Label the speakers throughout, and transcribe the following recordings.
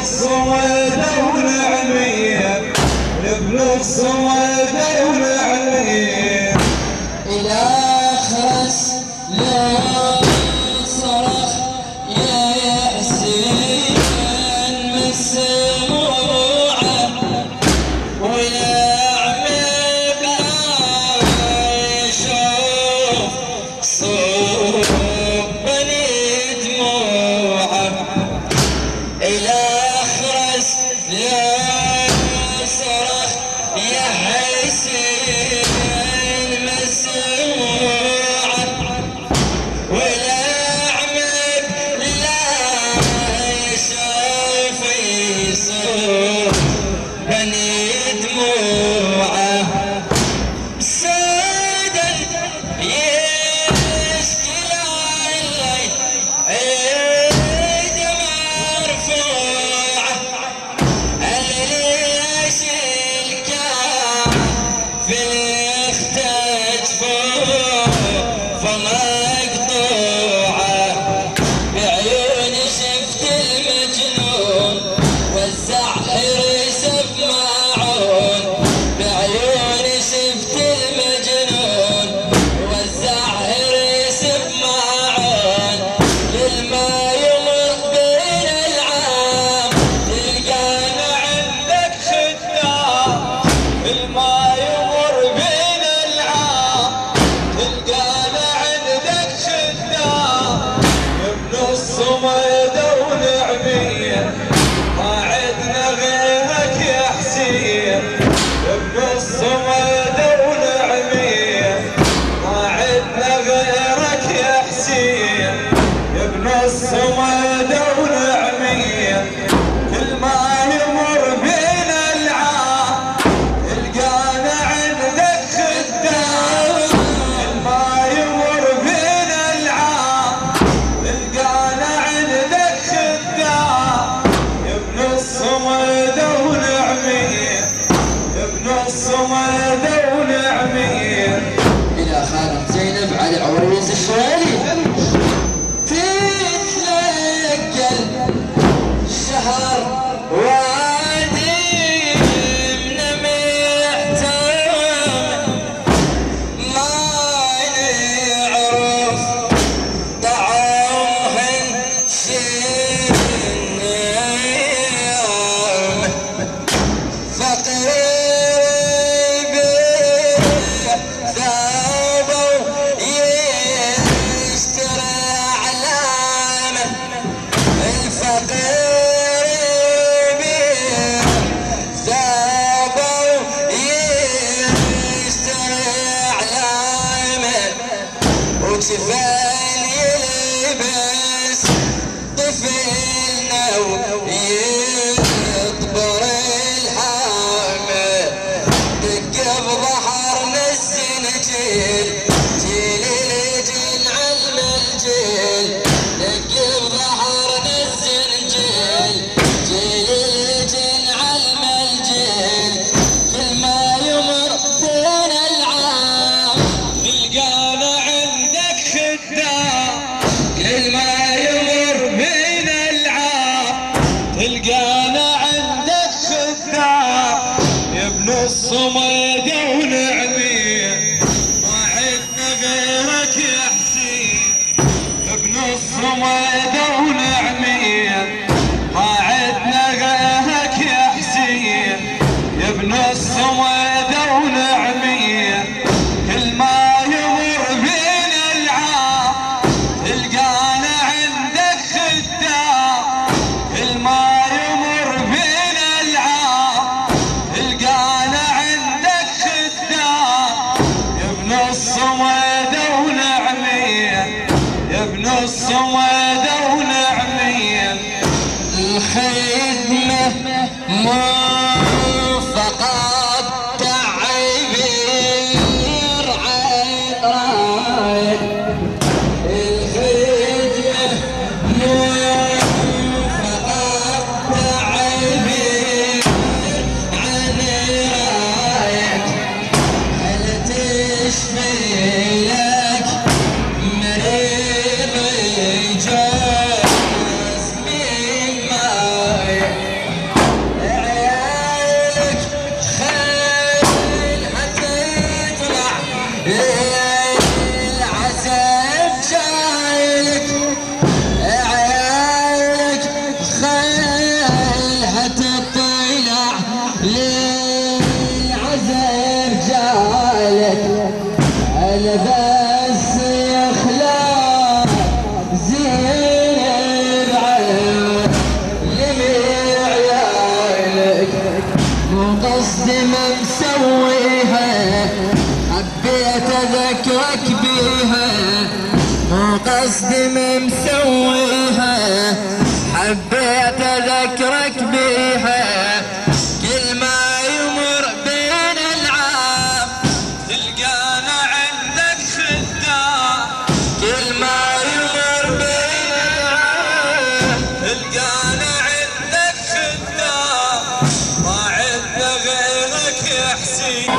Speaker 1: الصمد ونعميه ابن الصمد ونعميه
Speaker 2: إلى خس لا صرخ يا حسين مسموعه ولا عمق لا يشوف صوب بني دموعه إلى خرس لا صرخ يا حسين مسموعه ولا عمق لا يشوف يصوب بني دموعه سودا يشكي الليل عيد مرفوعه ليش الكافل اختج فوق فمقطوعه بعيوني شفت المجنون وزع حريس بماعون بعيوني شفت المجنون وزع حريس بماعون للما يمر بين العام تلقانا عندك خدام للما يمر بين العام تلقانا عندك خدام ابن الصمد ونعميه ما عدنا غيرك يا حسين ابن الصمد ونعميه ما عدنا غيرك يا حسين ابن الصمد ونعميه كل ما يمر بين العام تلقانا عندك خدام كل ما يمر بين العام تلقانا عندك خدام ابن الصمد ونعميه ابن الصمد ونعميه إلى خالد زينب علي عروس الشوالي تتلقى الشهر وادي من محترم ما نعرف طعمهن شنيام فقير ثابوا يشتري علامه الفقير ثابوا يشتري علامه وجفان يلبس طفلنا ويطبر الحامل دق بظهرنا السنجيل جيل الجن علم الجيل دق بظهرنا السنجيل جيل الجن علم الجيل كل ما يمر بين العام
Speaker 1: تلقانا عندك خدام كل ما يمر بين العام تلقانا عندك خدام يا ابن الصمد ونعميه ما عدنا غيرك يا حسين ابن الصمد ونعميه ما عدنا غيرك يا حسين يا ابن الصمد ونعميه كل ما يمر بين العام تلقانا عندك خدام كل ما يمر بين العام تلقانا عندك خدام يا ابن الصمد ونعميه يا ابن الصمد ونعميه
Speaker 2: الخدمة مو فقط تعبير عن رايد الخدمة مو فقط تعبير عن رايد هل تشفي لك مريض يجوز من ماي أذكرك بيها كل ما يمر بين العام
Speaker 1: تلقانا عندك خدام
Speaker 2: كل ما يمر بين العام
Speaker 1: تلقانا عندك خدام ما عندنا غيرك يا حسين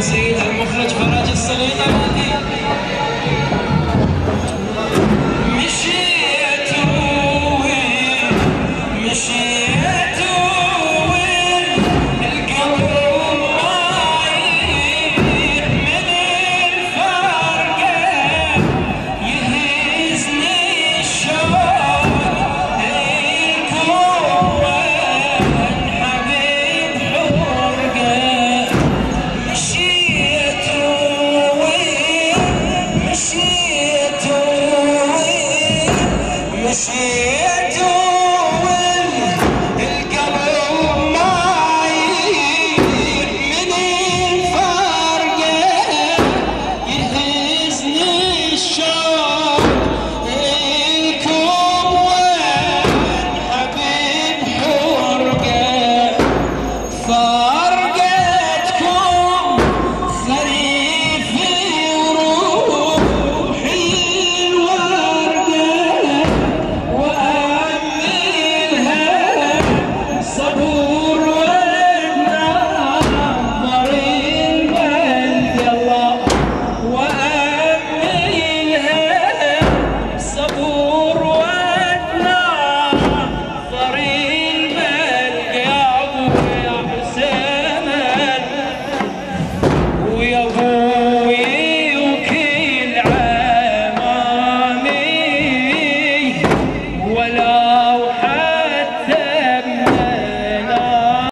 Speaker 2: سيد المخرج فرج السليطة.